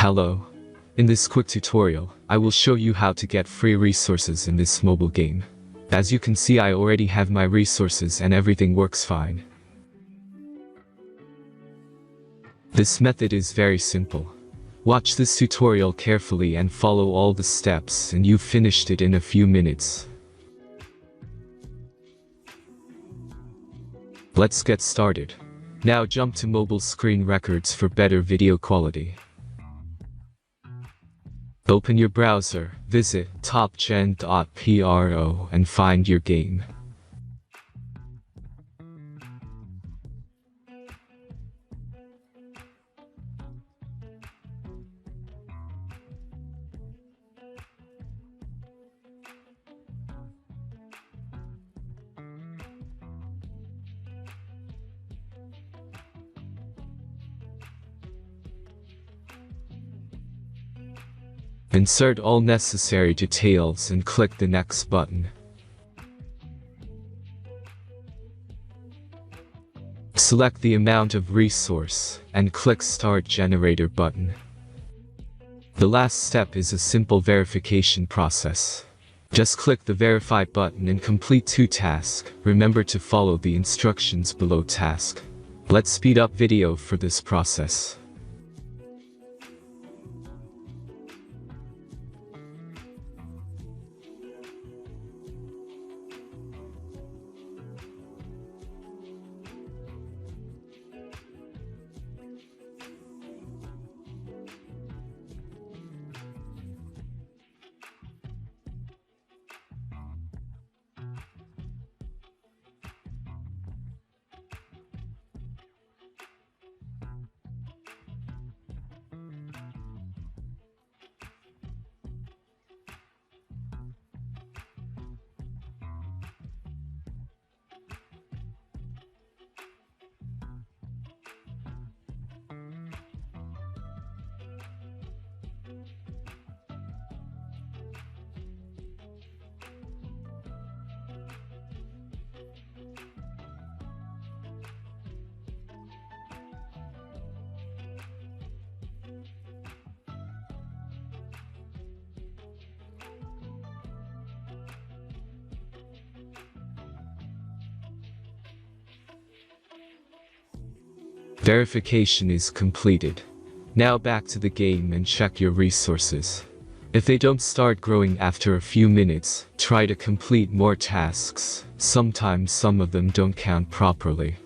Hello. In this quick tutorial, I will show you how to get free resources in this mobile game. As you can see, I already have my resources and everything works fine. This method is very simple. Watch this tutorial carefully and follow all the steps and you've finished it in a few minutes. Let's get started. Now jump to mobile screen records for better video quality. Open your browser, visit topgen.pro and find your game. Insert all necessary details and click the Next button. Select the amount of resource and click Start Generator button. The last step is a simple verification process. Just click the Verify button and complete 2 tasks. Remember to follow the instructions below task. Let's speed up video for this process. Verification is completed. Now back to the game and check your resources. If they don't start growing after a few minutes, try to complete more tasks. Sometimes some of them don't count properly.